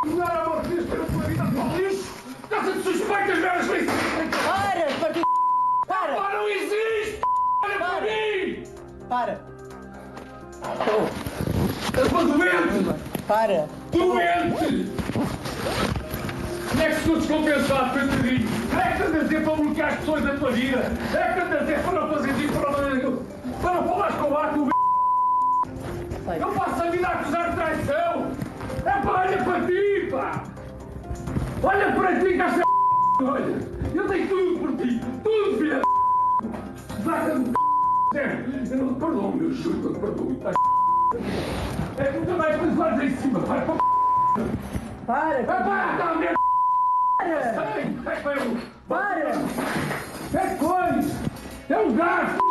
Não era amor que ter a tua vida para o lixo! Está-se de suspeitas, meras vezes! Para! Pá, não existe! Olha para mim! Para! Eu sou doente! Para! Doente! Como é que sou descompensado, coitadinho? É que andas a dizer para bloquear as pessoas da tua vida? É que andas a dizer para não fazer isso, para não falares com o ato, eu passo a vida a acusar de traição! É pá, olha para ti, pá! Olha para ti, caixa de olha! Eu tenho tudo por ti! Tudo, filha de vaca de eu não te perdoo, meu juro que eu te perdoo, pá! É que tu também pensares em cima, vai para Para! é pá, está a merda! Para! Sai! É eu! Para! É coisa! É um gato!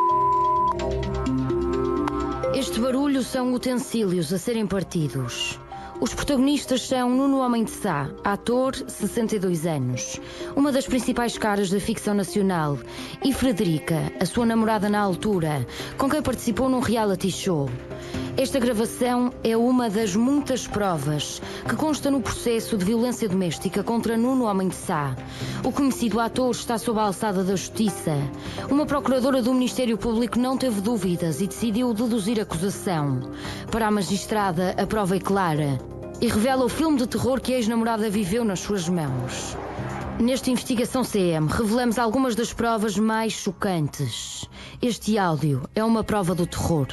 Este barulho são utensílios a serem partidos. Os protagonistas são Nuno Homem de Sá, ator, 62 anos, uma das principais caras da ficção nacional, e Frederica, a sua namorada na altura, com quem participou num reality show. Esta gravação é uma das muitas provas que consta no processo de violência doméstica contra Nuno Homem de Sá. O conhecido ator está sob a alçada da justiça. Uma procuradora do Ministério Público não teve dúvidas e decidiu deduzir a acusação. Para a magistrada, a prova é clara e revela o filme de terror que a ex-namorada viveu nas suas mãos. Nesta investigação CM, revelamos algumas das provas mais chocantes. Este áudio é uma prova do terror.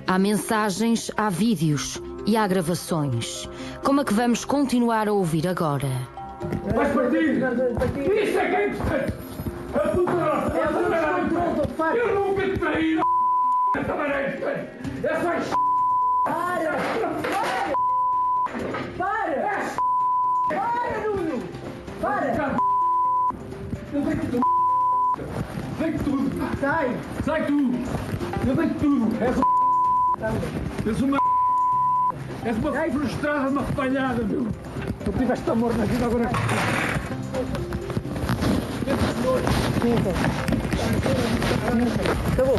Há mensagens, há vídeos e há gravações. Como é que vamos continuar a ouvir agora? Vais partir! Isso é que é importante! A puta nossa! Eu nunca te traí, essa maneira! É só Para! Para! Para, Nuno! Para! Eu tenho tudo! Tenho tudo! Sai! Sai tu! Eu tenho tudo! És uma frustrada, uma falhada, meu! Tu tiveste amor na vida agora. Acabou!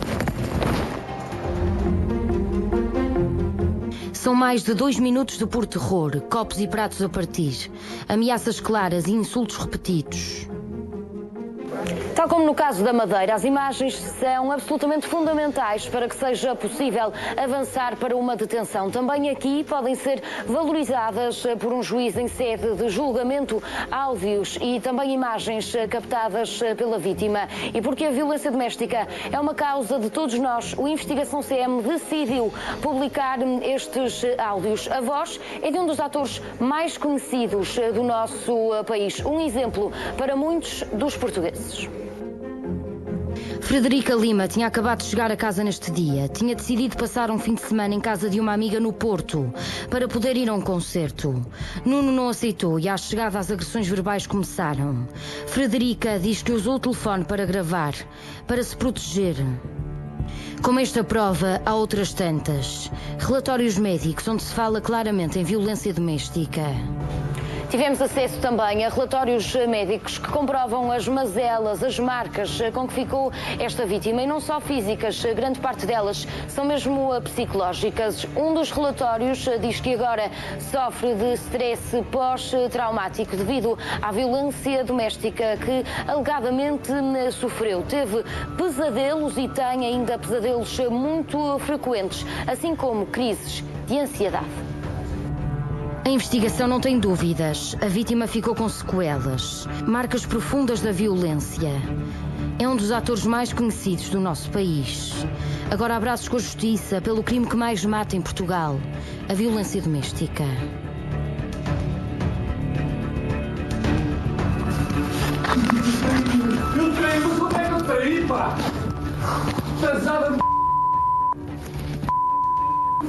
São mais de 2 minutos de puro terror, copos e pratos a partir, ameaças claras e insultos repetidos. Tal como no caso da Madeira, as imagens são absolutamente fundamentais para que seja possível avançar para uma detenção. Também aqui podem ser valorizadas por um juiz em sede de julgamento áudios e também imagens captadas pela vítima. E porque a violência doméstica é uma causa de todos nós, o Investigação CM decidiu publicar estes áudios. A voz é de um dos atores mais conhecidos do nosso país. Um exemplo para muitos dos portugueses. Frederica Lima tinha acabado de chegar a casa neste dia. Tinha decidido passar um fim de semana em casa de uma amiga no Porto para poder ir a um concerto. Nuno não aceitou e à chegada as agressões verbais começaram. Frederica diz que usou o telefone para gravar, para se proteger. Como esta prova, há outras tantas. Relatórios médicos onde se fala claramente em violência doméstica. Tivemos acesso também a relatórios médicos que comprovam as mazelas, as marcas com que ficou esta vítima, e não só físicas, grande parte delas são mesmo psicológicas. Um dos relatórios diz que agora sofre de stress pós-traumático devido à violência doméstica que alegadamente sofreu. Teve pesadelos e tem ainda pesadelos muito frequentes, assim como crises de ansiedade. A investigação não tem dúvidas. A vítima ficou com sequelas, marcas profundas da violência. É um dos atores mais conhecidos do nosso país. Agora abraços com a justiça pelo crime que mais mata em Portugal, a violência doméstica. Eu traí, mas como é que eu traí, pá? Pesada de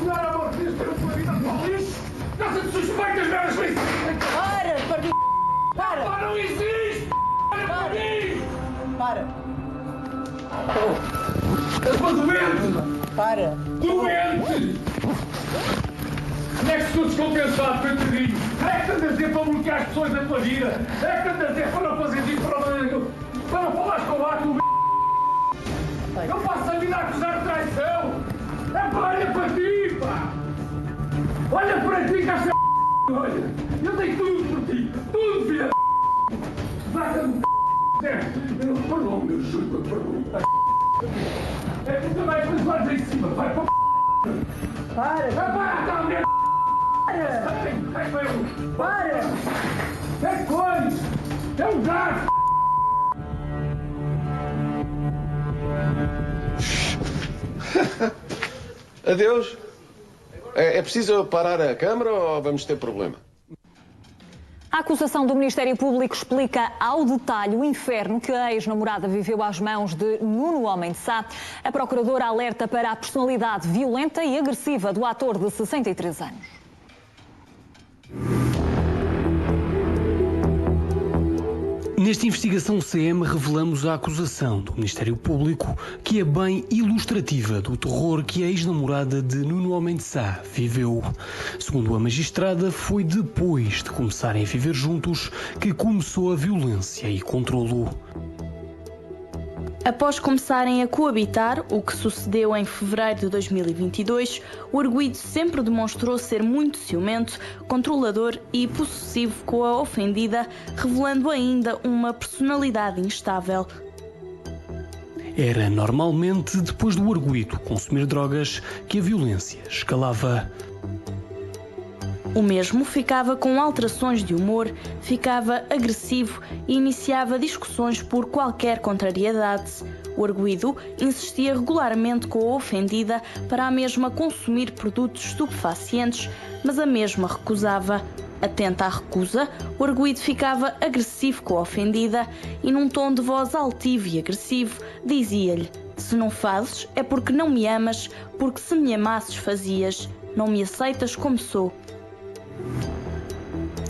não era amor que ter a tua vida para o lixo! Casa de suspeitas, meras vezes! Para! Pá, não existe! Olha para mim! Para! Eu sou doente! Para! Doente! Como é que sou descompensado, coitadinho? É que andas a dizer para bloquear as pessoas da tua vida? É que andas a dizer para não fazer isso, para não falares com o ato, eu passo a vida a acusar de traição! É pá, olha para ti, pá! Olha para ti, caixa Olha, eu tenho tudo por ti. Tudo, filha da vaca do perdão, meu chupa, perdão. É que tu vai pros lados em cima. Vai para Para! vai para a merda. Para! Para. Para! É coisa. É um gato. Adeus. É preciso parar a câmara ou vamos ter problema? A acusação do Ministério Público explica ao detalhe o inferno que a ex-namorada viveu às mãos de Nuno Homem de Sá. A procuradora alerta para a personalidade violenta e agressiva do ator de 63 anos. Nesta investigação CM revelamos a acusação do Ministério Público, que é bem ilustrativa do terror que a ex-namorada de Nuno Homem de Sá viveu. Segundo a magistrada, foi depois de começarem a viver juntos que começou a violência e controlo. Após começarem a coabitar, o que sucedeu em fevereiro de 2022, o arguido sempre demonstrou ser muito ciumento, controlador e possessivo com a ofendida, revelando ainda uma personalidade instável. Era normalmente depois do arguido consumir drogas que a violência escalava. O mesmo ficava com alterações de humor, ficava agressivo e iniciava discussões por qualquer contrariedade. O arguido insistia regularmente com a ofendida para a mesma consumir produtos estupefacientes, mas a mesma recusava. Atenta à recusa, o arguido ficava agressivo com a ofendida e, num tom de voz altivo e agressivo, dizia-lhe: "Se não fazes é porque não me amas, porque se me amasses fazias. Não me aceitas como sou."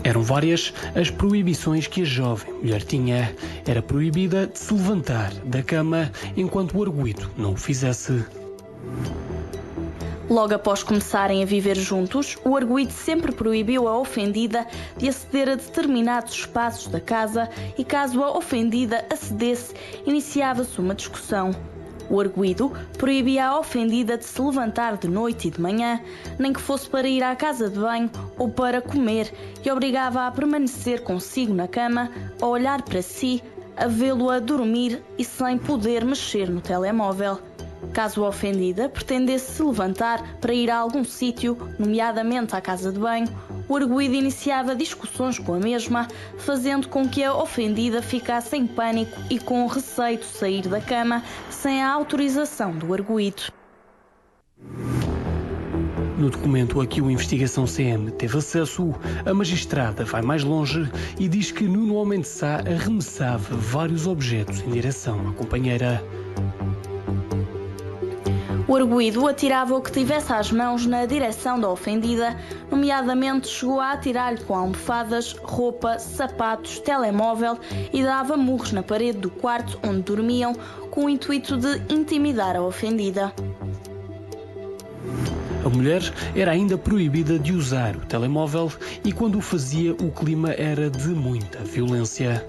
Eram várias as proibições que a jovem mulher tinha. Era proibida de se levantar da cama enquanto o arguido não o fizesse. Logo após começarem a viver juntos, o arguido sempre proibiu a ofendida de aceder a determinados espaços da casa e, caso a ofendida acedesse, iniciava-se uma discussão. O arguido proibia a ofendida de se levantar de noite e de manhã, nem que fosse para ir à casa de banho ou para comer, e obrigava-a a permanecer consigo na cama, a olhar para si, a vê-lo a dormir e sem poder mexer no telemóvel. Caso a ofendida pretendesse se levantar para ir a algum sítio, nomeadamente à casa de banho, o arguido iniciava discussões com a mesma, fazendo com que a ofendida ficasse em pânico e com receio de sair da cama sem a autorização do arguido. No documento a que a investigação CM teve acesso, a magistrada vai mais longe e diz que Nuno Homem de Sá arremessava vários objetos em direção à companheira. O arguido atirava o que tivesse às mãos na direção da ofendida, nomeadamente chegou a atirar-lhe com almofadas, roupa, sapatos, telemóvel e dava murros na parede do quarto onde dormiam, com o intuito de intimidar a ofendida. A mulher era ainda proibida de usar o telemóvel e quando o fazia o clima era de muita violência.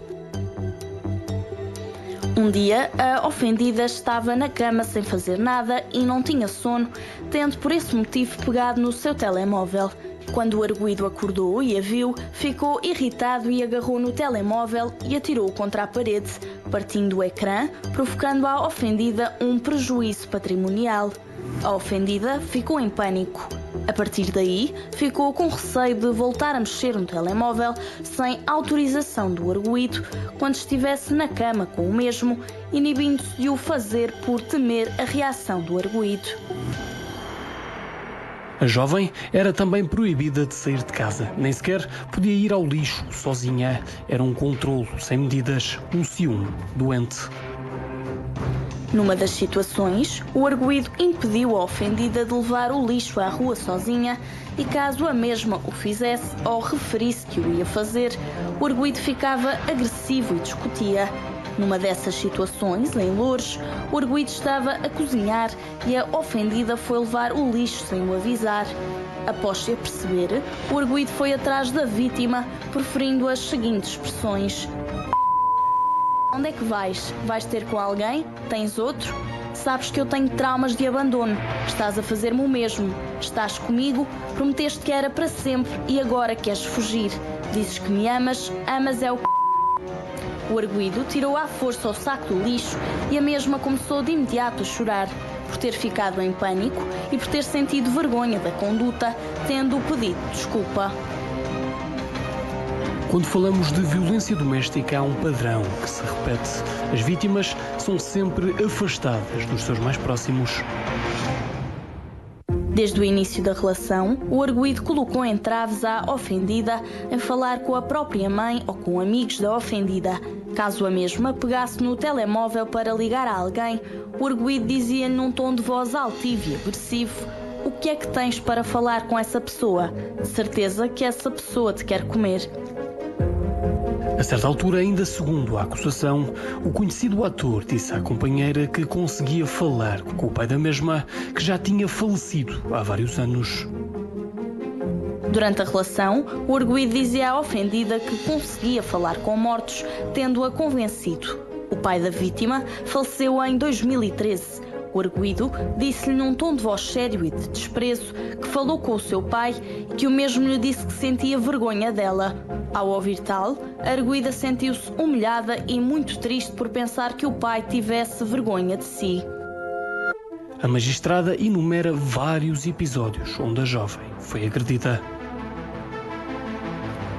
Um dia, a ofendida estava na cama sem fazer nada e não tinha sono, tendo por esse motivo pegado no seu telemóvel. Quando o arguido acordou e a viu, ficou irritado e agarrou no telemóvel e atirou-o contra a parede, partindo o ecrã, provocando à ofendida um prejuízo patrimonial. A ofendida ficou em pânico. A partir daí, ficou com receio de voltar a mexer no telemóvel sem autorização do arguido quando estivesse na cama com o mesmo, inibindo-se de o fazer por temer a reação do arguido. A jovem era também proibida de sair de casa, nem sequer podia ir ao lixo sozinha. Era um controlo sem medidas, um ciúme doente. Numa das situações, o arguido impediu a ofendida de levar o lixo à rua sozinha e, caso a mesma o fizesse ou referisse que o ia fazer, o arguido ficava agressivo e discutia. Numa dessas situações, em Loures, o arguido estava a cozinhar e a ofendida foi levar o lixo sem o avisar. Após se aperceber, o arguido foi atrás da vítima, proferindo as seguintes expressões: "Onde é que vais? Vais ter com alguém? Tens outro? Sabes que eu tenho traumas de abandono. Estás a fazer-me o mesmo. Estás comigo, prometeste que era para sempre e agora queres fugir. Dizes que me amas, amas é o c... O arguido tirou à força o saco do lixo e a mesma começou de imediato a chorar, por ter ficado em pânico e por ter sentido vergonha da conduta, tendo pedido desculpa. Quando falamos de violência doméstica, há um padrão que se repete. As vítimas são sempre afastadas dos seus mais próximos. Desde o início da relação, o arguido colocou entraves à ofendida em falar com a própria mãe ou com amigos da ofendida. Caso a mesma pegasse no telemóvel para ligar a alguém, o arguido dizia-lhe num tom de voz altivo e agressivo: o que é que tens para falar com essa pessoa? De certeza que essa pessoa te quer comer. A certa altura, ainda segundo a acusação, o conhecido ator disse à companheira que conseguia falar com o pai da mesma, que já tinha falecido há vários anos. Durante a relação, o arguido dizia à ofendida que conseguia falar com mortos, tendo-a convencido. O pai da vítima faleceu em 2013. O arguido disse-lhe num tom de voz sério e de desprezo que falou com o seu pai e que o mesmo lhe disse que sentia vergonha dela. Ao ouvir tal, a arguida sentiu-se humilhada e muito triste por pensar que o pai tivesse vergonha de si. A magistrada enumera vários episódios onde a jovem foi agredida.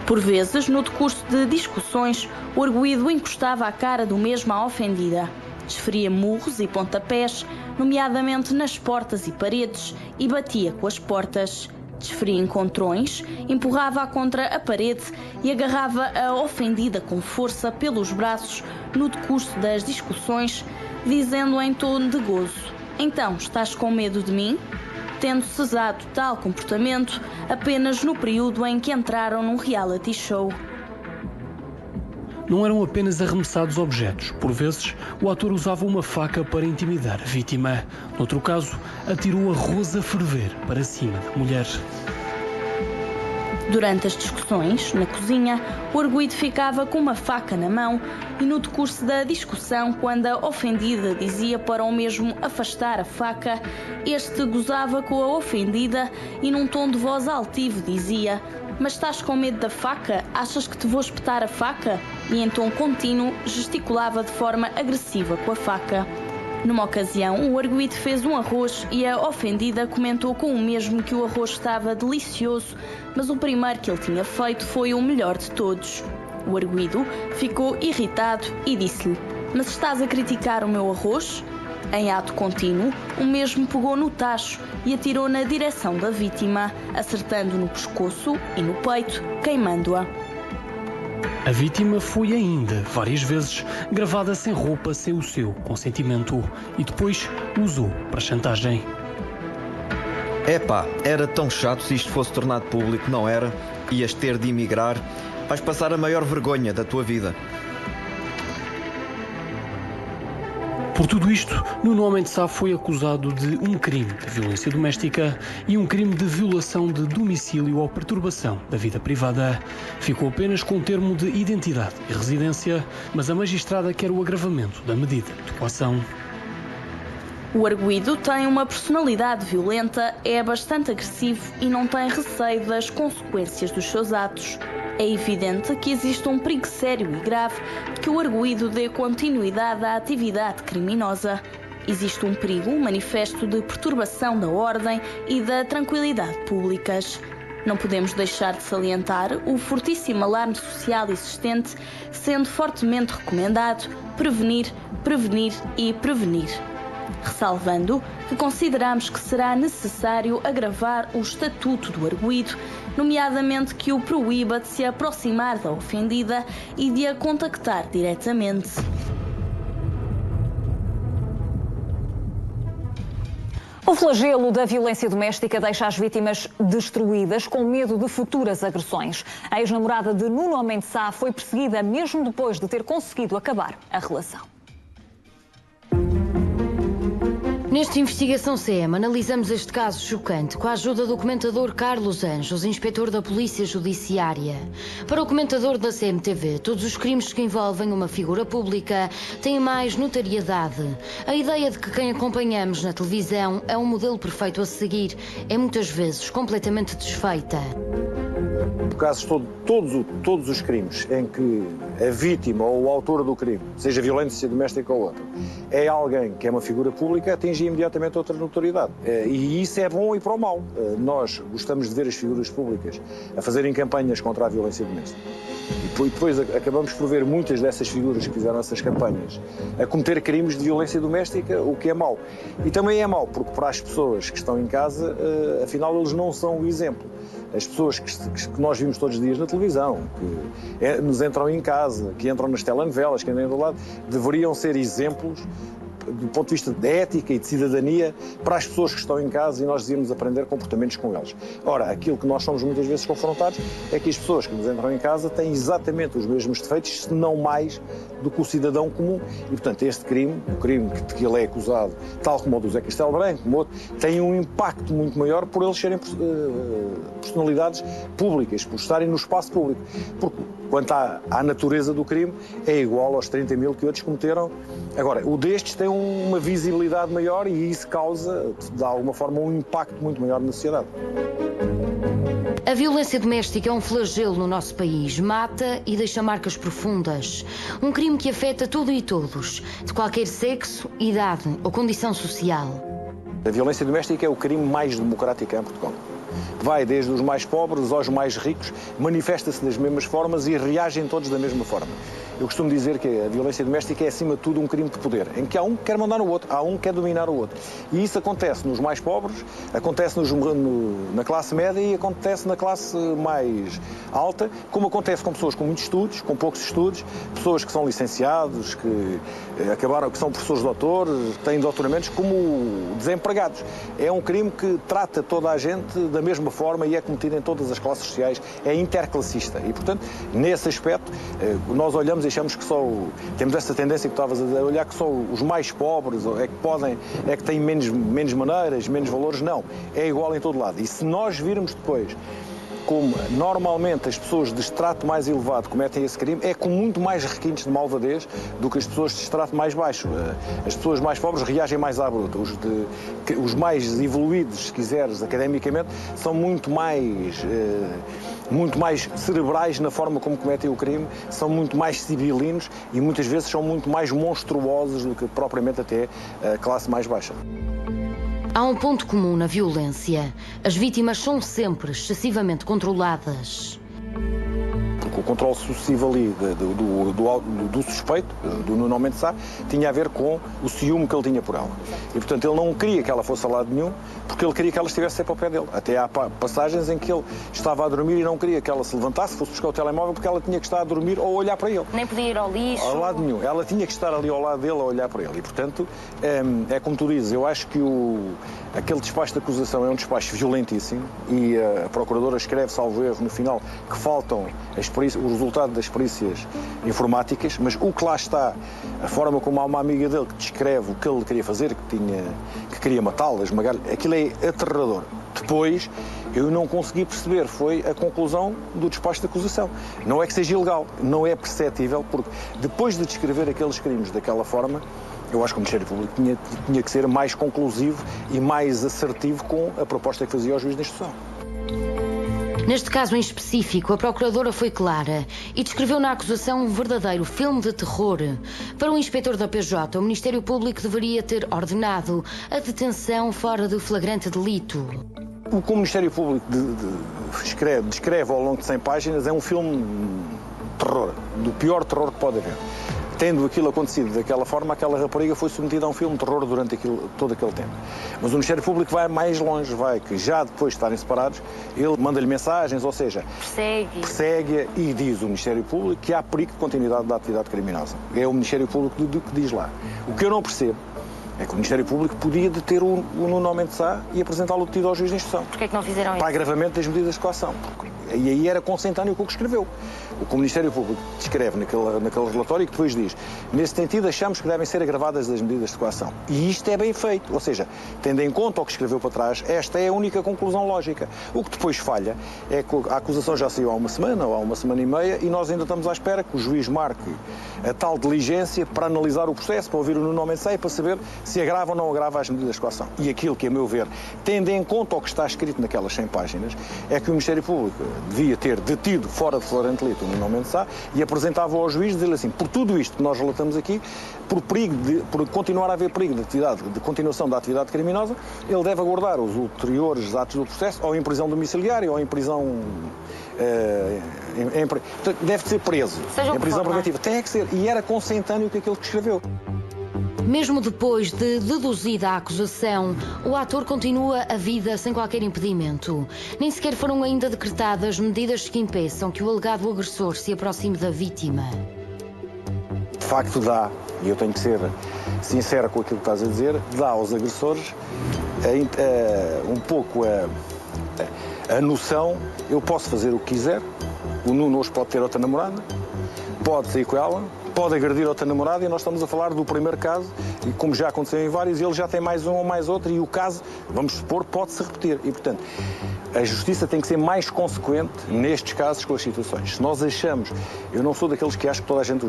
Por vezes, no decurso de discussões, o arguido encostava a cara do mesmo à ofendida. Desferia murros e pontapés, nomeadamente nas portas e paredes, e batia com as portas. Desferia encontrões, empurrava-a contra a parede e agarrava a ofendida com força pelos braços no decurso das discussões, dizendo em tom de gozo: então, estás com medo de mim? Tendo cessado tal comportamento apenas no período em que entraram num reality show. Não eram apenas arremessados objetos. Por vezes, o ator usava uma faca para intimidar a vítima. Noutro caso, atirou arroz a ferver para cima da mulher. Durante as discussões, na cozinha, o arguido ficava com uma faca na mão e no decurso da discussão, quando a ofendida dizia para o mesmo afastar a faca, este gozava com a ofendida e num tom de voz altivo dizia: mas estás com medo da faca? Achas que te vou espetar a faca? E em tom contínuo gesticulava de forma agressiva com a faca. Numa ocasião, o arguido fez um arroz e a ofendida comentou com o mesmo que o arroz estava delicioso, mas o primeiro que ele tinha feito foi o melhor de todos. O arguido ficou irritado e disse-lhe: mas estás a criticar o meu arroz? Em ato contínuo, o mesmo pegou no tacho e atirou na direção da vítima, acertando no pescoço e no peito, queimando-a. A vítima foi ainda, várias vezes, gravada sem roupa, sem o seu consentimento, e depois usou para chantagem. Epá, era tão chato se isto fosse tornado público, não era? Ias ter de emigrar. Vais passar a maior vergonha da tua vida. Por tudo isto, Nuno Homem de Sá foi acusado de um crime de violência doméstica e um crime de violação de domicílio ou perturbação da vida privada. Ficou apenas com o termo de identidade e residência, mas a magistrada quer o agravamento da medida de coação. O arguido tem uma personalidade violenta, é bastante agressivo e não tem receio das consequências dos seus atos. É evidente que existe um perigo sério e grave de que o arguido dê continuidade à atividade criminosa. Existe um perigo manifesto de perturbação da ordem e da tranquilidade públicas. Não podemos deixar de salientar o fortíssimo alarme social existente, sendo fortemente recomendado prevenir, prevenir e prevenir. Ressalvando que consideramos que será necessário agravar o estatuto do arguido, nomeadamente que o proíba de se aproximar da ofendida e de a contactar diretamente. O flagelo da violência doméstica deixa as vítimas destruídas, com medo de futuras agressões. A ex-namorada de Nuno Homem de Sá foi perseguida mesmo depois de ter conseguido acabar a relação. Nesta investigação CM, analisamos este caso chocante com a ajuda do comentador Carlos Anjos, inspetor da Polícia Judiciária. Para o comentador da CMTV, todos os crimes que envolvem uma figura pública têm mais notariedade. A ideia de que quem acompanhamos na televisão é um modelo perfeito a seguir é muitas vezes completamente desfeita. Casos todos os crimes em que a vítima ou o autor do crime, seja violência doméstica ou outra, é alguém que é uma figura pública, atinge imediatamente outra notoriedade. E isso é bom e para o mal. Nós gostamos de ver as figuras públicas a fazerem campanhas contra a violência doméstica. E depois acabamos por ver muitas dessas figuras que fizeram essas campanhas a cometer crimes de violência doméstica, o que é mau. E também é mau, porque para as pessoas que estão em casa, afinal eles não são o exemplo. As pessoas que nós vimos todos os dias na televisão, que nos entram em casa, que entram nas telenovelas, que andam do lado, deveriam ser exemplos do ponto de vista de ética e de cidadania para as pessoas que estão em casa e nós devíamos aprender comportamentos com eles. Ora, aquilo que nós somos muitas vezes confrontados é que as pessoas que nos entram em casa têm exatamente os mesmos defeitos, se não mais, do que o cidadão comum. E, portanto, este crime, o crime que ele é acusado, tal como o do Zé Castelo Branco, como outro, tem um impacto muito maior por eles serem personalidades públicas, por estarem no espaço público. Porque, quanto à natureza do crime, é igual aos 30 mil que outros cometeram. Agora, o destes tem uma visibilidade maior e isso causa, de alguma forma, um impacto muito maior na sociedade. A violência doméstica é um flagelo no nosso país. Mata e deixa marcas profundas. Um crime que afeta tudo e todos, de qualquer sexo, idade ou condição social. A violência doméstica é o crime mais democrático em Portugal. Vai desde os mais pobres aos mais ricos, manifesta-se das mesmas formas e reagem todos da mesma forma. Eu costumo dizer que a violência doméstica é, acima de tudo, um crime de poder, em que há um que quer mandar no outro, há um que quer dominar o outro. E isso acontece nos mais pobres, acontece na classe média e acontece na classe mais alta, como acontece com pessoas com muitos estudos, com poucos estudos, pessoas que são licenciados, que são professores doutores, têm doutoramentos, como desempregados. É um crime que trata toda a gente da mesma forma e é cometido em todas as classes sociais, é interclassista. E, portanto, nesse aspecto, nós olhamos e achamos que temos essa tendência que estavas a olhar, que só os mais pobres é que têm menos maneiras, menos valores. Não, é igual em todo lado. E se nós virmos depois como normalmente as pessoas de extrato mais elevado cometem esse crime, é com muito mais requintes de malvadez do que as pessoas de extrato mais baixo. As pessoas mais pobres reagem mais à bruta. Os mais evoluídos, se quiseres, academicamente, são muito mais cerebrais na forma como cometem o crime, são muito mais civilinos e muitas vezes são muito mais monstruosos do que propriamente até a classe mais baixa. Há um ponto comum na violência. As vítimas são sempre excessivamente controladas. Porque o controle sucessivo ali do suspeito, do Nuno Mendes Sá, tinha a ver com o ciúme que ele tinha por ela. E, portanto, ele não queria que ela fosse a lado nenhum, porque ele queria que ela estivesse sempre ao pé dele. Até há passagens em que ele estava a dormir e não queria que ela se levantasse, fosse buscar o telemóvel, porque ela tinha que estar a dormir ou a olhar para ele. Nem podia ir ao lixo. Ao lado nenhum. Ela tinha que estar ali ao lado dele a olhar para ele. E, portanto, é como tu dizes, eu acho que aquele despacho de acusação é um despacho violentíssimo e a Procuradora escreve, salvo erro, no final, que faltam o resultado das perícias informáticas, mas o que lá está, a forma como há uma amiga dele que descreve o que ele queria fazer, que queria matá-la, esmagar-lhe, aquilo é aterrador. Depois, eu não consegui perceber, foi a conclusão do despacho de acusação. Não é que seja ilegal, não é perceptível, porque depois de descrever aqueles crimes daquela forma, eu acho que o Ministério Público tinha que ser mais conclusivo e mais assertivo com a proposta que fazia ao juiz de instrução. Neste caso em específico, a Procuradora foi clara e descreveu na acusação um verdadeiro filme de terror. Para o inspetor da PJ, o Ministério Público deveria ter ordenado a detenção fora de flagrante delito. O que o Ministério Público descreve ao longo de 100 páginas é um filme de terror, do pior terror que pode haver. Tendo aquilo acontecido daquela forma, aquela rapariga foi submetida a um filme de terror durante todo aquele tempo. Mas o Ministério Público vai mais longe, que já depois de estarem separados, ele manda-lhe mensagens, ou seja, persegue e diz o Ministério Público que há perigo de continuidade da atividade criminosa. É o Ministério Público que diz lá. O que eu não percebo é que o Ministério Público podia deter o Nuno Mendes Sá e apresentá-lo detido ao juiz de instrução. Porquê é que não fizeram isso? Para agravamento das medidas de coação. E aí era consentâneo com o que escreveu. O que o Ministério Público descreve naquele relatório e que depois diz: nesse sentido, achamos que devem ser agravadas as medidas de coação. E isto é bem feito. Ou seja, tendo em conta o que escreveu para trás, esta é a única conclusão lógica. O que depois falha é que a acusação já saiu há uma semana ou há uma semana e meia e nós ainda estamos à espera que o juiz marque a tal diligência para analisar o processo, para ouvir o Nuno Homem de Sá e para saber se agrava ou não agrava as medidas de coação. E aquilo que, a meu ver, tendo em conta o que está escrito naquelas 100 páginas, é que o Ministério Público devia ter detido fora de flagrante delito o Nuno Homem de Sá e apresentava ao juiz, dizer-lhe assim: por tudo isto que nós relatamos aqui, por continuar a haver perigo de continuação da atividade criminosa, ele deve aguardar os ulteriores atos do processo, ou em prisão domiciliária, ou em prisão... deve ser preso, em prisão preventiva. Tem que ser, e era consentâneo com aquilo que escreveu. Mesmo depois de deduzida a acusação, o ator continua a vida sem qualquer impedimento. Nem sequer foram ainda decretadas medidas que impeçam que o alegado agressor se aproxime da vítima. De facto dá, e eu tenho que ser sincero com aquilo que estás a dizer, dá aos agressores um pouco a noção: eu posso fazer o que quiser, o Nuno hoje pode ter outra namorada, pode sair com ela, pode agredir outra namorada, e nós estamos a falar do primeiro caso, e como já aconteceu em vários, ele já tem mais um ou mais outro, e o caso, vamos supor, pode-se repetir. E, portanto, a justiça tem que ser mais consequente nestes casos com as situações. Se nós achamos, eu não sou daqueles que acham que toda a gente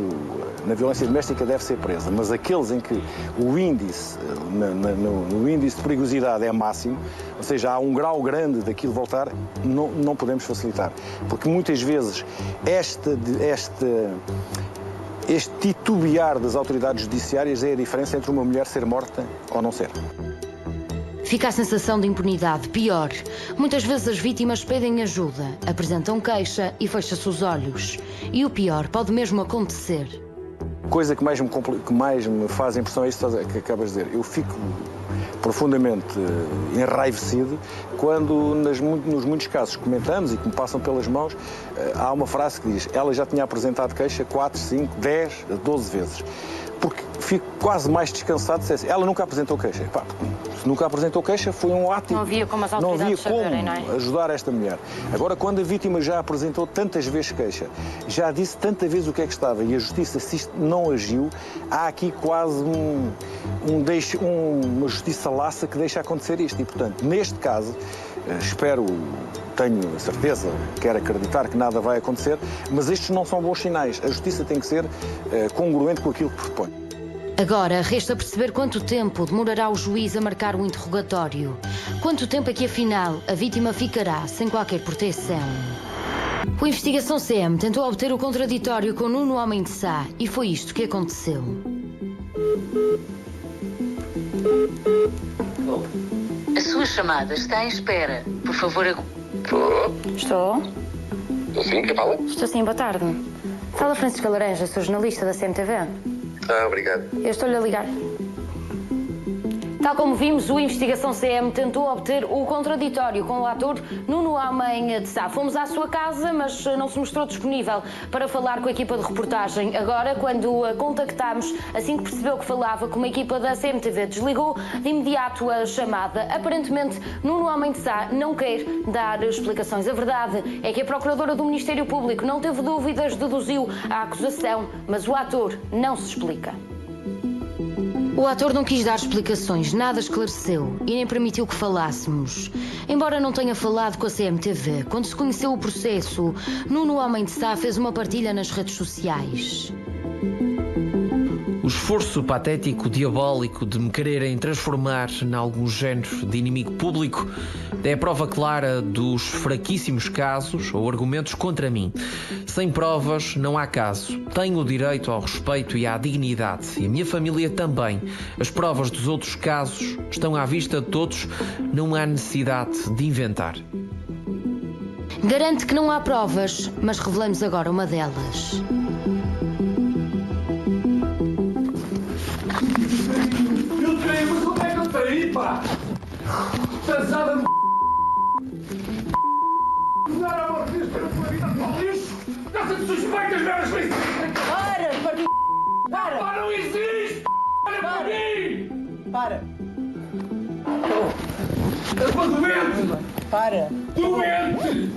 na violência doméstica deve ser presa, mas aqueles em que o índice, no índice de perigosidade é máximo, ou seja, há um grau grande daquilo voltar, não podemos facilitar. Porque muitas vezes este titubear das autoridades judiciárias é a diferença entre uma mulher ser morta ou não ser. Fica a sensação de impunidade. Pior, muitas vezes as vítimas pedem ajuda, apresentam queixa e fecham-se os olhos. E o pior pode mesmo acontecer. Coisa que mais me faz impressão é isso que acabas de dizer. Eu fico profundamente enraivecido quando, nos muitos casos que comentamos e que me passam pelas mãos, há uma frase que diz: ela já tinha apresentado queixa 4, 5, 10, 12 vezes. Porque fico quase mais descansado se dissesse: ela nunca apresentou queixa. Pá, se nunca apresentou queixa, foi um ato. Não havia como as autoridades saberem, não é? Ajudar esta mulher. Agora, quando a vítima já apresentou tantas vezes queixa, já disse tantas vezes o que é que estava, e a justiça, se isto não agiu, há aqui quase uma justiça laça que deixa acontecer isto. E, portanto, neste caso, tenho a certeza, quero acreditar que nada vai acontecer, mas estes não são bons sinais. A justiça tem que ser congruente com aquilo que propõe. Agora, resta perceber quanto tempo demorará o juiz a marcar o interrogatório. Quanto tempo é que, afinal, a vítima ficará sem qualquer proteção. A investigação CM tentou obter o contraditório com Nuno Homem de Sá e foi isto que aconteceu. A sua chamada está em espera. Por favor, Estou? Estou sim, quem fala? Estou sim, boa tarde. Fala Francisca Laranja, sou jornalista da CMTV. Obrigado. Eu estou-lhe a ligar. Tal como vimos, o Investigação CM tentou obter o contraditório com o ator Nuno Homem de Sá. Fomos à sua casa, mas não se mostrou disponível para falar com a equipa de reportagem. Agora, quando a contactámos, assim que percebeu que falava com uma equipa da CMTV, desligou de imediato a chamada. Aparentemente, Nuno Homem de Sá não quer dar explicações. A verdade é que a Procuradora do Ministério Público não teve dúvidas, deduziu a acusação, mas o ator não se explica. O ator não quis dar explicações, nada esclareceu e nem permitiu que falássemos. Embora não tenha falado com a CMTV, quando se conheceu o processo, Nuno Homem de Sá fez uma partilha nas redes sociais. O esforço patético, diabólico de me quererem transformar em algum género de inimigo público é a prova clara dos fraquíssimos casos ou argumentos contra mim. Sem provas não há caso. Tenho o direito ao respeito e à dignidade, e a minha família também. As provas dos outros casos estão à vista de todos, não há necessidade de inventar. Garante que não há provas, mas revelamos agora uma delas. Eu tenho, mas como é que eu tenho, pá? Pesada no não era uma vez para a tua vida para o lixo! Não se suspeitas merdas com isso! Para, partido! Para! Pá, não existe! Olha para mim! Para! É uma doente! Para! Doente!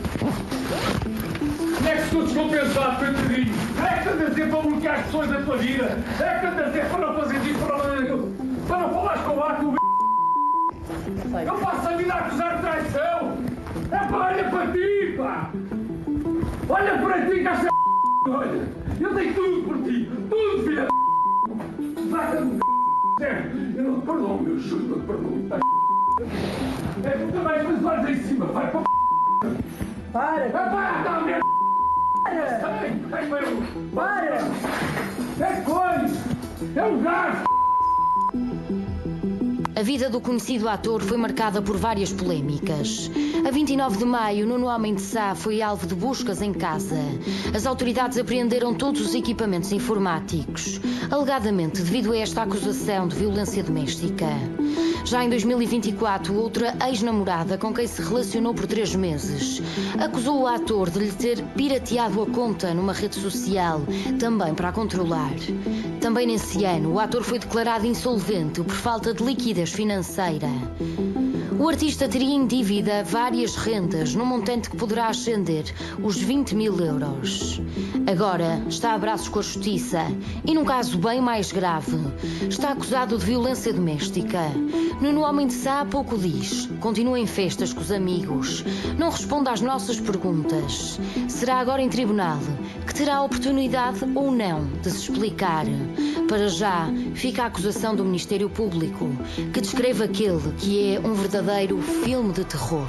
É que estou descompensado, coitadinho. É que andas a dizer para bloquear as pessoas da tua vida. É que andas a dizer para não fazer isso, para não falares com o ato. Eu passo a vida a acusar de traição. É pá, olha para ti, pá. Olha para ti, caixa de olha. Eu tenho tudo por ti. Tudo, filha de saca-me sério. Eu não te perdoo, meu juro, não te perdoo. É que também com os olhos em cima. Vai para Para! é pá, dá merda. Para! É coisa! É um gajo! A vida do conhecido ator foi marcada por várias polémicas. A 29 de maio, Nuno Homem de Sá foi alvo de buscas em casa. As autoridades apreenderam todos os equipamentos informáticos, alegadamente devido a esta acusação de violência doméstica. Já em 2024, outra ex-namorada com quem se relacionou por 3 meses acusou o ator de lhe ter pirateado a conta numa rede social, também para a controlar. Também nesse ano, o ator foi declarado insolvente por falta de liquidez financeira. O artista teria em dívida várias rendas, num montante que poderá ascender os 20 mil euros. Agora está a braços com a justiça e, num caso bem mais grave, está acusado de violência doméstica. Nuno Homem de Sá pouco diz, continua em festas com os amigos, não responde às nossas perguntas. Será agora em tribunal que terá a oportunidade ou não de se explicar. Para já, fica a acusação do Ministério Público, que descreve aquele que é um verdadeiro filme de terror.